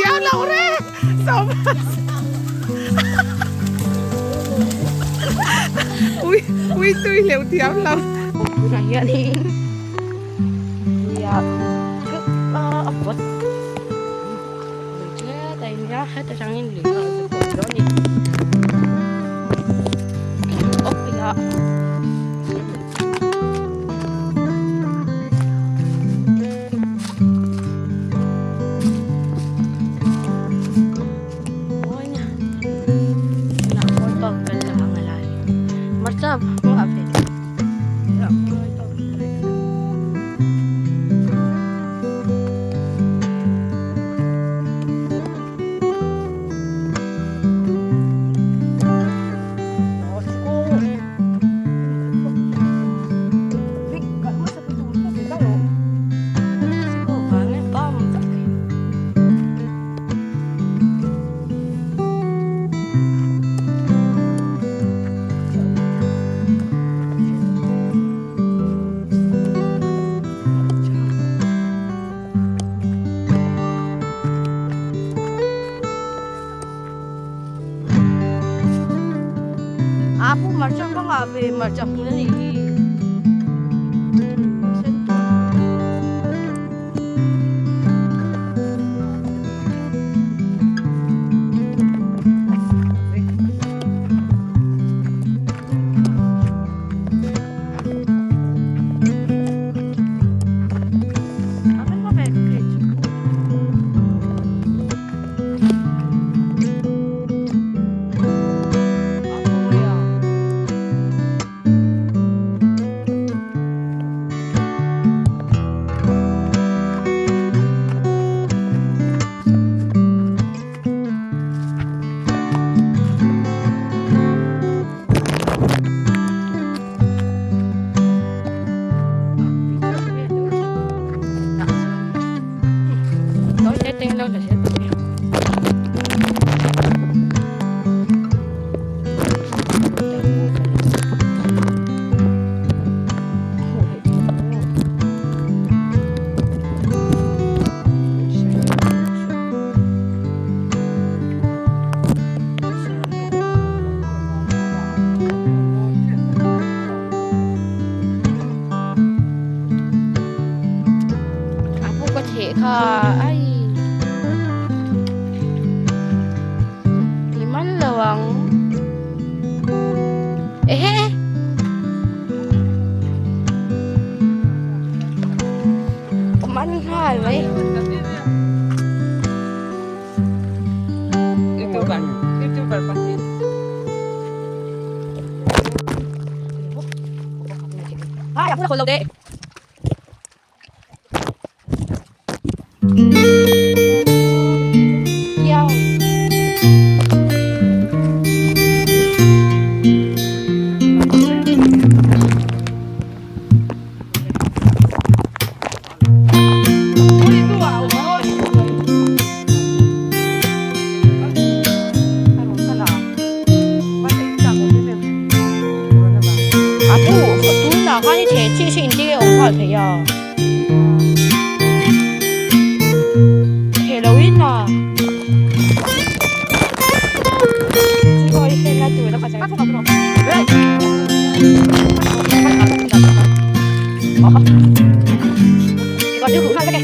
ao lang rin. Sobras. Uy, tuy liều tiao lang. Naya ni. Ya. Abot. Dia tay ya hết sang in lì rồi đó đi. Ốc ya. Marcap, maaf ya. Aku marcap bang abe marcap punya ni. Setting lang na setting. Aku có thể ai lawang kumain hal vậy YouTuber pasti aku nak kolong deh呀，Halloween à? Chỉ coi xem là tuổi nó phải chắc không được. Đấy. Chỉ còn đưa hũ hai cái này.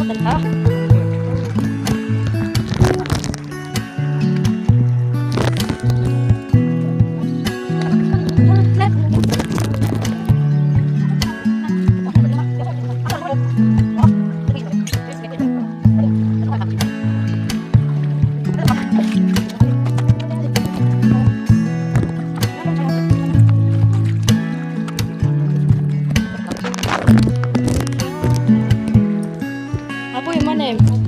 กันค่ะAku yang mana? Aku.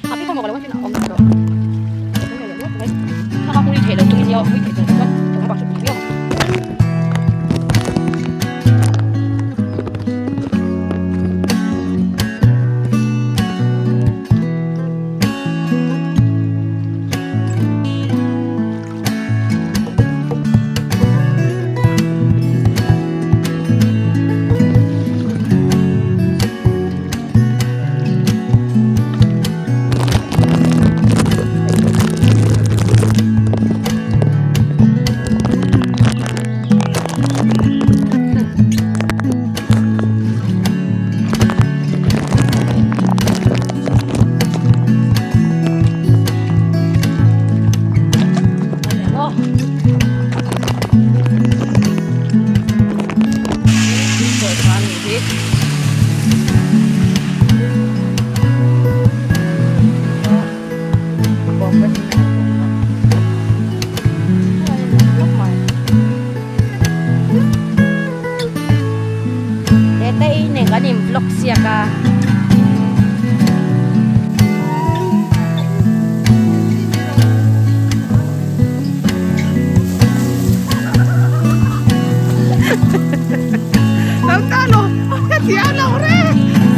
Tapi kau mau kalau macam nak om tu. Kalau aku ni cakap tu ni dia, aku cakap tu kan, jangan pasal dia. Vlog siya ka. Tao talo, tiala ore.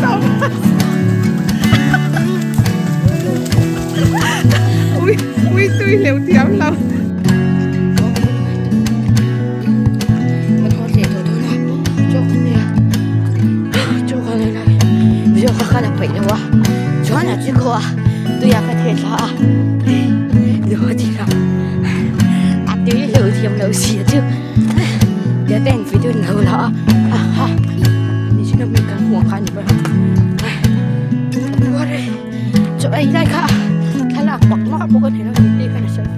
Sopas. Uy, tu leo tiabla. Phải đâu à? Chỗ nào chứ cô à? Tôiอยากไปเทศละเดี๋ยวทีละอัดตีเหลวเทียมเหลวเสียchứเดี๋ยวแต่งฟิลเหลวละนี่ฉันมีการห่วงกันอยู่บ้างว่าเลยจะไปได้ค่ะถ้าหลักบอกมากพวกกันเห็นแล้วดีกันนะฉัน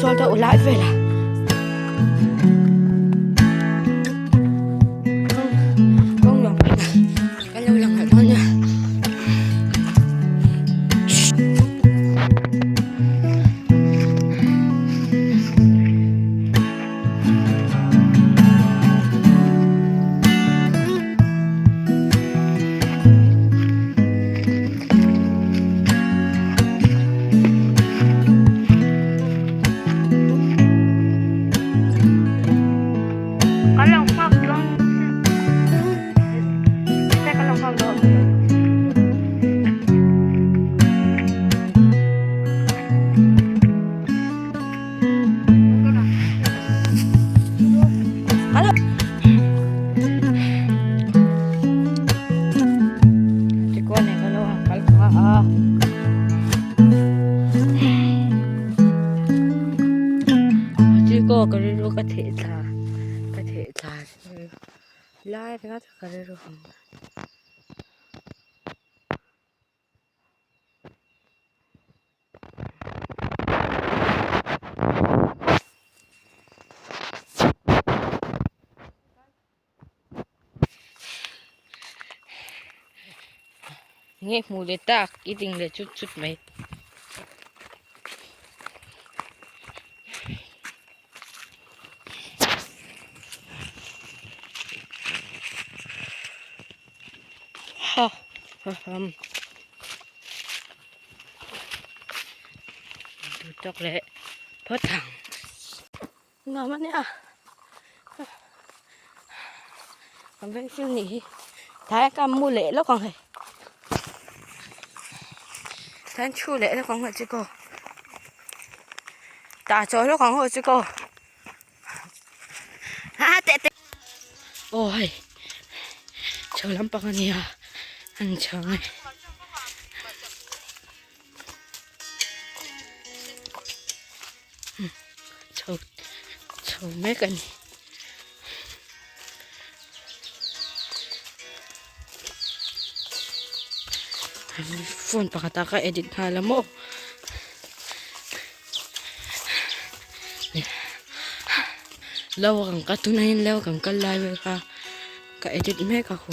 Solta ulai về là con lòng cái lâu lần này con nhaก็รู้ก็เทศาไล่ไปก็จะก็รู้งี้มูเลต้ากินเลยชุดไหมดูจอกเลยเพราะถังงอมันเนี่ยมันเป็นฟิลนี้ท้ายกำมูเละแล้วก่อนเลยท่านชูเละแล้วก่อนเลยจิโก้打走了刚好这个，对，哦嘿，抽两百个你啊，很长哎，抽咩个你？phone pakataka edit hala mo. Lawa kang katunayan, lawa kang kalayo ka edit me ako.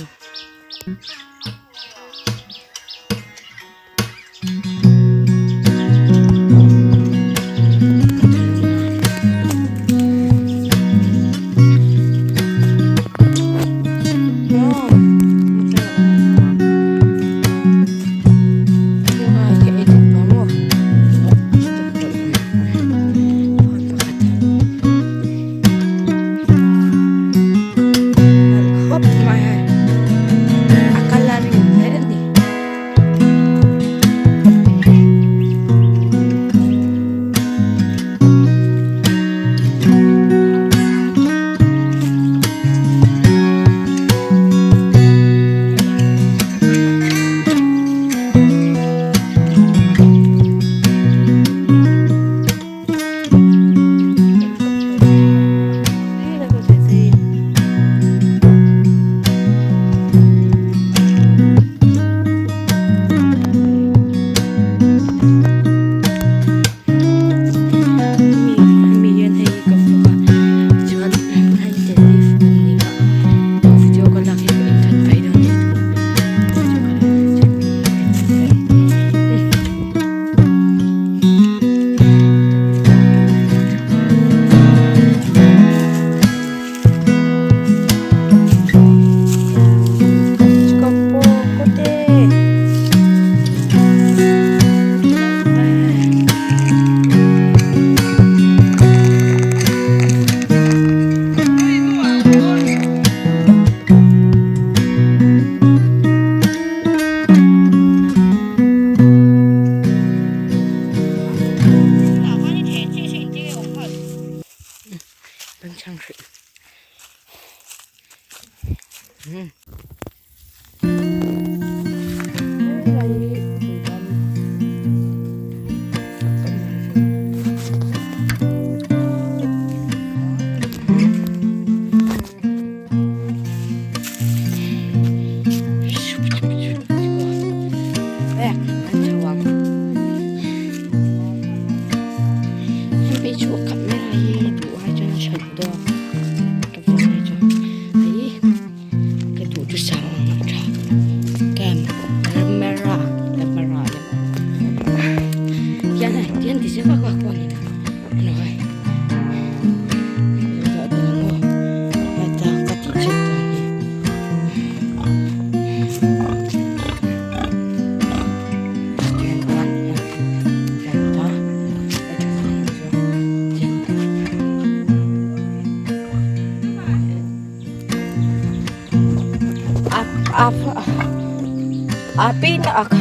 Api na ako.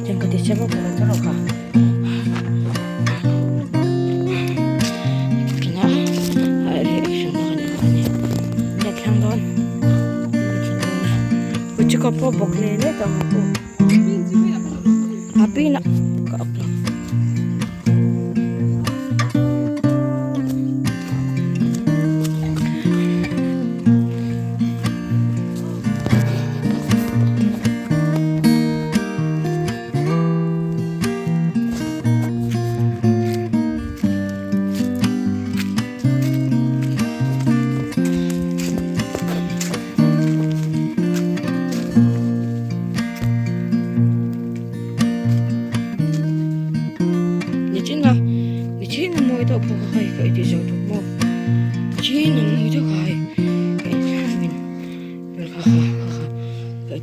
Diyan ka din siya mo pala ka. Kina, reaction na kanina. Diyan lang doon. Kuchi ka po, baklele. Tama po. Api na. Kaapla.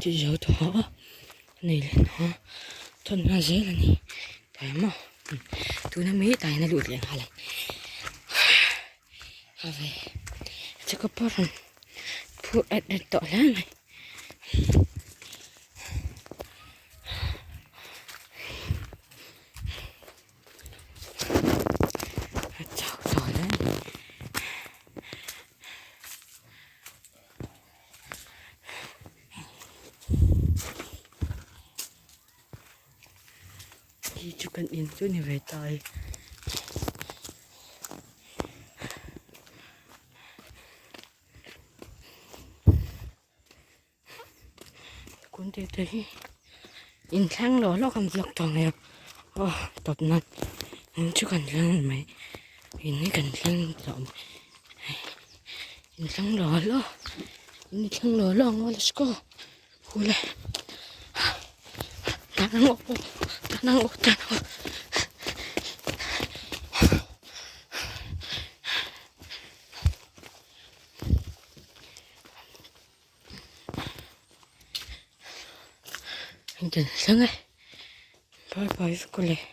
Cái dấu đó này là nó thân là dễ là nè cái mà tôi nó mấy tay nó lụt liền lại về cho có bao lần phụ đặt tội lắm này đi chụp cảnh in chỗ này về tay cuốn thế thấy in thang đó nó cầm lọc toàn này tập năn chứ cần lăng mày in cái cần lăng rộng in thang đó lo in thang đó lo ngon let's go hula tanang opo tanang opo tanang Hintay na lang bye bye, Sukule.